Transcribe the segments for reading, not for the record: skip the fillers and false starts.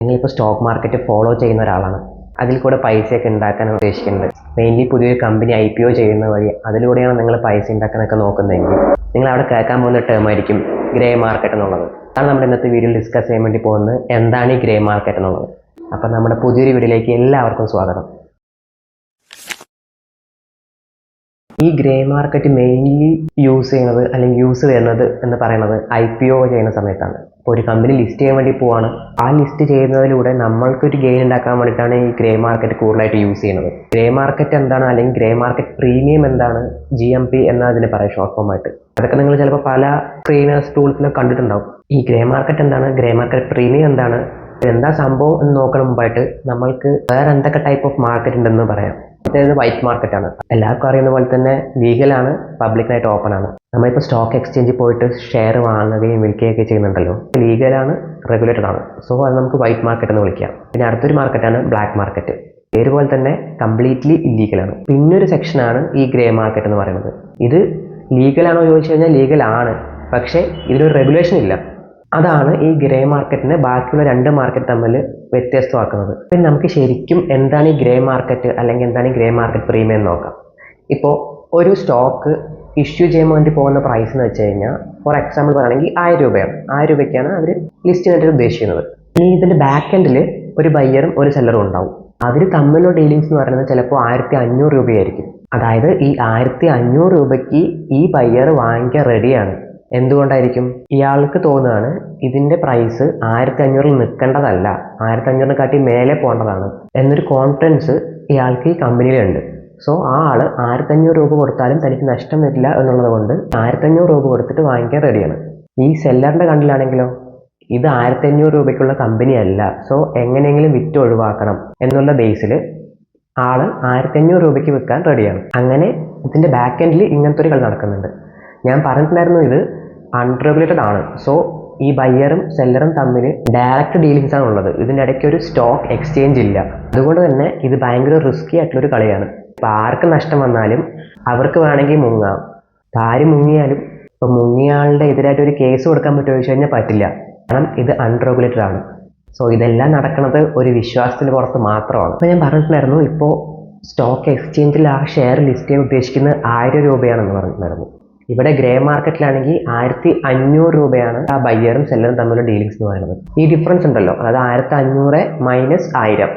നിങ്ങളിപ്പോൾ stock market follow ചെയ്യുന്ന ഒരാളാണ്, അതിൽ കൂടെ പൈസയൊക്കെ ഉണ്ടാക്കാൻ ഉദ്ദേശിക്കുന്നത്, മെയിൻലി പുതിയൊരു കമ്പനി IPO ചെയ്യുന്ന വഴി അതിലൂടെയാണ് നിങ്ങൾ പൈസ ഉണ്ടാക്കാനൊക്കെ നോക്കുന്നതെങ്കിൽ നിങ്ങൾ അവിടെ കേൾക്കാൻ പോകുന്ന ടേം ആയിരിക്കും ഗ്രേ മാർക്കറ്റ് എന്നുള്ളത്. അതാണ് നമ്മുടെ ഇന്നത്തെ വീഡിയോയിൽ ഡിസ്കസ് ചെയ്യാൻ വേണ്ടി പോകുന്നത്, എന്താണ് ഈ ഗ്രേ മാർക്കറ്റ് എന്നുള്ളത്. അപ്പം നമ്മുടെ പുതിയൊരു വീഡിയോയിലേക്ക് എല്ലാവർക്കും സ്വാഗതം. ഈ ഗ്രേ മാർക്കറ്റ് മെയിൻലി യൂസ് ചെയ്യുന്നത് അല്ലെങ്കിൽ യൂസ് വരുന്നത് എന്ന് പറയുന്നത് IPO ചെയ്യുന്ന സമയത്താണ്. ഇപ്പോൾ ഒരു കമ്പനി ലിസ്റ്റ് ചെയ്യാൻ വേണ്ടി പോവാണ്, ആ ലിസ്റ്റ് ചെയ്യുന്നതിലൂടെ നമ്മൾക്കൊരു ഗെയിൻ ഉണ്ടാക്കാൻ വേണ്ടിയിട്ടാണ് ഈ ഗ്രേ മാർക്കറ്റ് കൂടുതലായിട്ട് യൂസ് ചെയ്യുന്നത്. ഗ്രേ മാർക്കറ്റ് എന്താണ്, അല്ലെങ്കിൽ ഗ്രേ മാർക്കറ്റ് പ്രീമിയം എന്താണ്, GMP എന്നതിന് പറയാം ഷോർട്ട് ഫോം ആയിട്ട്. അതൊക്കെ നിങ്ങൾ ചിലപ്പോൾ പല ട്രെയിനേഴ്സ് ടൂൾസിലൊക്കെ കണ്ടിട്ടുണ്ടാവും. ഈ ഗ്രേ മാർക്കറ്റ് എന്താണ്, ഗ്രേ മാർക്കറ്റ് പ്രീമിയം എന്താണ്, എന്താ സംഭവം എന്ന് നോക്കുന്ന മുമ്പായിട്ട് നമ്മൾക്ക് വേറെ എന്തൊക്കെ ടൈപ്പ് ഓഫ് മാർക്കറ്റ് ഉണ്ടെന്ന് പറയാം. അതായത് വൈറ്റ് മാർക്കറ്റ് ആണ്. എല്ലാവർക്കും അറിയുന്ന പോലെ തന്നെ ലീഗലാണ്, പബ്ലിക്കായിട്ട് ഓപ്പൺ ആണ്. നമ്മളിപ്പോൾ സ്റ്റോക്ക് എക്സ്ചേഞ്ചിൽ പോയിട്ട് ഷെയർ വാങ്ങുകയും വിൽക്കുകയൊക്കെ ചെയ്യുന്നുണ്ടല്ലോ, ലീഗലാണ്, റെഗുലേറ്റഡ് ആണ്. സോ അത് നമുക്ക് വൈറ്റ് മാർക്കറ്റ് എന്ന് വിളിക്കാം. പിന്നെ അടുത്തൊരു മാർക്കറ്റാണ് ബ്ലാക്ക് മാർക്കറ്റ്. പേര് പോലെ തന്നെ കംപ്ലീറ്റ്ലി ഇല്ലീഗലാണ്. പിന്നൊരു സെക്ഷനാണ് ഈ ഗ്രേ മാർക്കറ്റ് എന്ന് പറയുന്നത്. ഇത് ലീഗലാണോ ചോദിച്ചു കഴിഞ്ഞാൽ ലീഗലാണ്, പക്ഷേ ഇതിലൊരു റെഗുലേഷൻ ഇല്ല. അതാണ് ഈ ഗ്രേ മാർക്കറ്റിനെ ബാക്കിയുള്ള രണ്ട് മാർക്കറ്റ് തമ്മിൽ വ്യത്യസ്തമാക്കുന്നത്. പിന്നെ നമുക്ക് ശരിക്കും എന്താണ് ഈ ഗ്രേ മാർക്കറ്റ് അല്ലെങ്കിൽ എന്താണ് ഈ ഗ്രേ മാർക്കറ്റ് പ്രീമിയം എന്ന് നോക്കാം. ഇപ്പോൾ ഒരു സ്റ്റോക്ക് ഇഷ്യൂ ചെയ്യാൻ വേണ്ടി പോകുന്ന പ്രൈസ് എന്ന് വെച്ച് കഴിഞ്ഞാൽ, ഫോർ എക്സാമ്പിൾ പറയുകയാണെങ്കിൽ 1000 രൂപയാണ്. 1000 രൂപയ്ക്കാണ് അവർ ലിസ്റ്റ് ചെയ്തിട്ട് ഉദ്ദേശിക്കുന്നത്. ഇനി ഇതിൻ്റെ ബാക്ക് എൻഡിൽ ഒരു ബയ്യറും ഒരു സെല്ലറും ഉണ്ടാവും. അവർ തമ്മിലുള്ള ഡീലിങ്സ് എന്ന് പറയുന്നത് ചിലപ്പോൾ 1500 രൂപയായിരിക്കും. അതായത് ഈ 1500 രൂപയ്ക്ക് ഈ ബയ്യർ വാങ്ങിക്കാൻ റെഡിയാണ്. എന്തുകൊണ്ടായിരിക്കും? ഇയാൾക്ക് തോന്നുകയാണ് ഇതിൻ്റെ പ്രൈസ് 1500 നിൽക്കേണ്ടതല്ല, 1500 കാട്ടി മേലെ പോകേണ്ടതാണ് എന്നൊരു കോൺഫിഡൻസ് ഇയാൾക്ക് ഈ കമ്പനിയിലുണ്ട്. സോ ആ ആൾ 1500 രൂപ കൊടുത്താലും തനിക്ക് നഷ്ടം വരില്ല എന്നുള്ളത് കൊണ്ട് 1500 രൂപ കൊടുത്തിട്ട് വാങ്ങിക്കാൻ റെഡിയാണ്. ഈ സെല്ലറിൻ്റെ കണ്ടിലാണെങ്കിലോ, ഇത് 1500 രൂപയ്ക്കുള്ള കമ്പനി അല്ല, സോ എങ്ങനെയെങ്കിലും വിറ്റ് ഒഴിവാക്കണം എന്നുള്ള ബേസിൽ ആൾ 1500 രൂപയ്ക്ക് വിൽക്കാൻ റെഡിയാണ്. അങ്ങനെ ഇതിൻ്റെ ബാക്ക് എൻഡിൽ ഇങ്ങനത്തെ ഒരു കളി നടക്കുന്നുണ്ട്. ഞാൻ പറഞ്ഞിട്ടുണ്ടായിരുന്നു ഇത് അൺറെഗുലേറ്റഡ് ആണ്. സോ ഈ ബയ്യറും സെല്ലറും തമ്മിൽ ഡയറക്റ്റ് ഡീലിങ്സ് ആണ് ഉള്ളത്. ഇതിൻ്റെ ഇടയ്ക്ക് ഒരു സ്റ്റോക്ക് എക്സ്ചേഞ്ച് ഇല്ല. അതുകൊണ്ട് തന്നെ ഇത് ഭയങ്കര റിസ്കി ആയിട്ടുള്ളൊരു കളിയാണ്. ഇപ്പം ആർക്ക് നഷ്ടം വന്നാലും അവർക്ക് വേണമെങ്കിൽ മുങ്ങാം. ആര് മുങ്ങിയാലും ഇപ്പം മുങ്ങിയാളുടെ എതിരായിട്ട് ഒരു കേസ് കൊടുക്കാൻ പറ്റുമോ ചോദിച്ചു കഴിഞ്ഞാൽ പറ്റില്ല, കാരണം ഇത് അൺറെഗുലേറ്റഡ് ആണ്. സോ ഇതെല്ലാം നടക്കുന്നത് ഒരു വിശ്വാസത്തിന് പുറത്ത് മാത്രമാണ്. അപ്പോൾ ഞാൻ പറഞ്ഞിട്ടുണ്ടായിരുന്നു, ഇപ്പോൾ സ്റ്റോക്ക് എക്സ്ചേഞ്ചിൽ ആ ഷെയർ ലിസ്റ്റ് ചെയ്യാൻ ഉദ്ദേശിക്കുന്നത് 1000 രൂപയാണെന്ന് പറഞ്ഞിട്ടുണ്ടായിരുന്നു. ഇവിടെ ഗ്രേ മാർക്കറ്റിലാണെങ്കിൽ 1500 രൂപയാണ് ആ ബയ്യറും സെല്ലറും തമ്മിലുള്ള ഡീലിങ്സ് എന്ന് പറയുന്നത്. ഈ ഡിഫറൻസ് ഉണ്ടല്ലോ, അതായത് 1500 മൈനസ് 1000,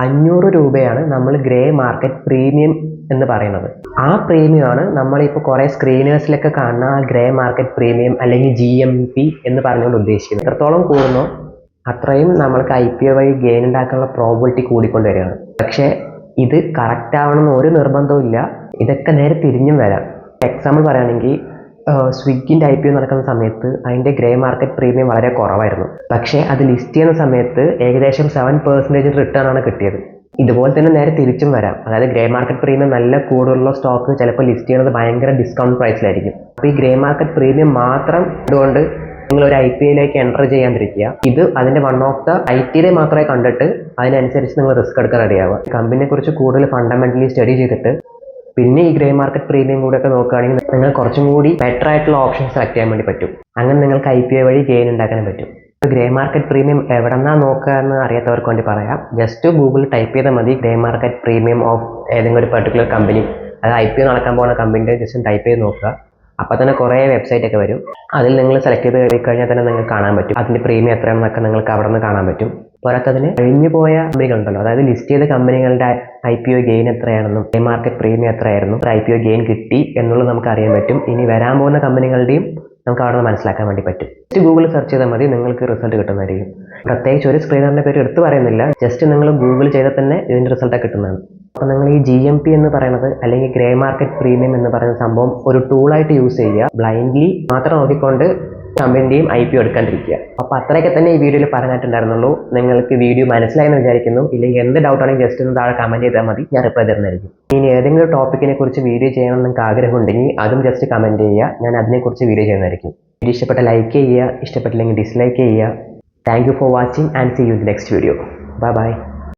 500 രൂപയാണ് നമ്മൾ ഗ്രേ മാർക്കറ്റ് പ്രീമിയം എന്ന് പറയുന്നത്. ആ പ്രീമിയം ആണ് നമ്മളിപ്പോൾ കുറേ സ്ക്രീനേഴ്സിലൊക്കെ കാണുന്ന ആ ഗ്രേ മാർക്കറ്റ് പ്രീമിയം അല്ലെങ്കിൽ GMP എന്ന് പറഞ്ഞുകൊണ്ട് ഉദ്ദേശിക്കുന്നത്. എത്രത്തോളം കൂടുന്നോ അത്രയും നമ്മൾക്ക് IPO വഴി ഗെയിൻ ഉണ്ടാക്കാനുള്ള പ്രോബിലിറ്റി കൂടിക്കൊണ്ട് വരികയാണ്. പക്ഷേ ഇത് കറക്റ്റ് ആവണമെന്ന് ഒരു നിർബന്ധവും ഇല്ല. ഇതൊക്കെ നേരെ തിരിഞ്ഞും വരാം. എക്സാമ്പിൾ പറയുകയാണെങ്കിൽ സ്വിഗ്ഗിൻ്റെ IPO നടക്കുന്ന സമയത്ത് അതിൻ്റെ ഗ്രേ മാർക്കറ്റ് പ്രീമിയം വളരെ കുറവായിരുന്നു. പക്ഷേ അത് ലിസ്റ്റ് ചെയ്യുന്ന സമയത്ത് ഏകദേശം 7% റിട്ടേൺ ആണ് കിട്ടിയത്. ഇതുപോലെ തന്നെ നേരെ തിരിച്ചും വരാം. അതായത് ഗ്രേ മാർക്കറ്റ് പ്രീമിയം നല്ല കൂടുതലുള്ള സ്റ്റോക്ക് ചിലപ്പോൾ ലിസ്റ്റ് ചെയ്യുന്നത് ഭയങ്കര ഡിസ്കൗണ്ട് പ്രൈസിലായിരിക്കും. അപ്പോൾ ഈ ഗ്രേ മാർക്കറ്റ് പ്രീമിയം മാത്രം ഇതുകൊണ്ട് നിങ്ങളൊരു IPOയിലേക്ക് എൻ്റർ ചെയ്യാണ്ടിരിക്കുക. ഇത് അതിൻ്റെ വൺ ഓഫ് ദ ക്രൈറ്റീരിയ മാത്രമേ കണ്ടിട്ട് അതിനനുസരിച്ച് നിങ്ങൾ റിസ്ക് എടുക്കാൻ റെഡിയാവുക. കമ്പനിയെ കുറിച്ച് കൂടുതൽ ഫണ്ടമെൻ്റലി സ്റ്റഡി ചെയ്തിട്ട് പിന്നെ ഈ ഗ്രേ മാർക്കറ്റ് പ്രീമിയം കൂടെ ഒക്കെ നോക്കുകയാണെങ്കിൽ നിങ്ങൾ കുറച്ചും കൂടി ബെറ്റർ ആയിട്ടുള്ള ഓപ്ഷൻ സെലക്ട് ചെയ്യാൻ വേണ്ടി പറ്റും. അങ്ങനെ നിങ്ങൾക്ക് IPO വഴി ഗെയിൻ ഉണ്ടാക്കാനും പറ്റും. ഗ്രേ മാർക്കറ്റ് പ്രീമിയം എവിടെന്നാ നോക്കുക എന്ന് അറിയാത്തവർക്ക് വേണ്ടി പറയാം. ജസ്റ്റ് ഗൂഗിളിൽ ടൈപ്പ് ചെയ്താൽ മതി ഗ്രേ മാർക്കറ്റ് പ്രീമിയം ഓഫ് ഏതെങ്കിലും ഒരു പെർട്ടിക്കുലർ കമ്പനി, അതായത് IPO നടക്കാൻ പോകുന്ന കമ്പനിയുടെ ജസ്റ്റ് ടൈപ്പ് ചെയ്ത് നോക്കുക. അപ്പോൾ തന്നെ കുറേ വെബ്സൈറ്റ് ഒക്കെ വരും. അതിൽ നിങ്ങൾ സെലക്ട് ചെയ്ത് കഴിഞ്ഞാൽ തന്നെ നിങ്ങൾക്ക് കാണാൻ പറ്റും അതിൻ്റെ പ്രീമിയം എത്രയാണെന്നൊക്കെ നിങ്ങൾക്ക് അവിടെ നിന്ന് കാണാൻ പറ്റും. പോരാത്തതിന് കഴിഞ്ഞു പോയ കമ്പനികളുണ്ടല്ലോ, അതായത് ലിസ്റ്റ് ചെയ്ത കമ്പനികളുടെ IPO ഗെയിൻ എത്രയാണെന്നും ഗ്രേ മാർക്കറ്റ് പ്രീമിയം എത്രയായിരുന്നു, IPO ഗെയിൻ കിട്ടി എന്നുള്ളത് നമുക്ക് അറിയാൻ പറ്റും. ഇനി വരാൻ പോകുന്ന കമ്പനികളുടെയും നമുക്ക് അവിടെ നിന്ന് മനസ്സിലാക്കാൻ വേണ്ടി പറ്റും. ജസ്റ്റ് ഗൂഗിൾ സെർച്ച് ചെയ്താൽ മതി, നിങ്ങൾക്ക് റിസൾട്ട് കിട്ടുന്നതായിരിക്കും. പ്രത്യേകിച്ച് ഒരു സ്ക്രീനറിൻ്റെ പേര് എടുത്ത് പറയുന്നില്ല, ജസ്റ്റ് നിങ്ങൾ ഗൂഗിൾ ചെയ്താൽ തന്നെ ഇതിൻ്റെ റിസൾട്ട് കിട്ടുന്നതാണ്. അപ്പോൾ നിങ്ങൾ ഈ GMP എന്ന് പറയുന്നത് അല്ലെങ്കിൽ ഗ്രേ മാർക്കറ്റ് പ്രീമിയം എന്ന് പറയുന്ന സംഭവം ഒരു ടൂളായിട്ട് യൂസ് ചെയ്യുക. ബ്ലൈൻഡ്ലി മാത്രം നോക്കിക്കൊണ്ട് കമ്പനിൻ്റെയും IPO എടുക്കാണ്ടിരിക്കുക. അപ്പോൾ അത്രയൊക്കെ തന്നെ ഈ വീഡിയോയിൽ പറഞ്ഞിട്ടുണ്ടായിരുന്നുള്ളൂ. നിങ്ങൾക്ക് വീഡിയോ മനസ്സിലായെന്ന് വിചാരിക്കുന്നു. ഇല്ലെങ്കിൽ എന്ത് ഡൗട്ടാണെങ്കിൽ ജസ്റ്റ് ഒന്ന് താഴെ കമൻറ്റ് ചെയ്താൽ മതി, ഞാൻ റിപ്ലൈ തരുന്നതായിരിക്കും. ഇനി ഏതെങ്കിലും ടോപ്പിക്കിനെ കുറിച്ച് വീഡിയോ ചെയ്യണം നിങ്ങൾക്ക് ആഗ്രഹമുണ്ടെങ്കിൽ അതും ജസ്റ്റ് കമൻറ്റ് ചെയ്യുക, ഞാൻ അതിനെക്കുറിച്ച് വീഡിയോ ചെയ്യുന്നതായിരിക്കും. വീഡിയോ ഇഷ്ടപ്പെട്ട ലൈക്ക് ചെയ്യുക, ഇഷ്ടപ്പെട്ടില്ലെങ്കിൽ ഡിസ്ലൈക്ക് ചെയ്യുക. Thank you for watching and see you in the next video. Bye by.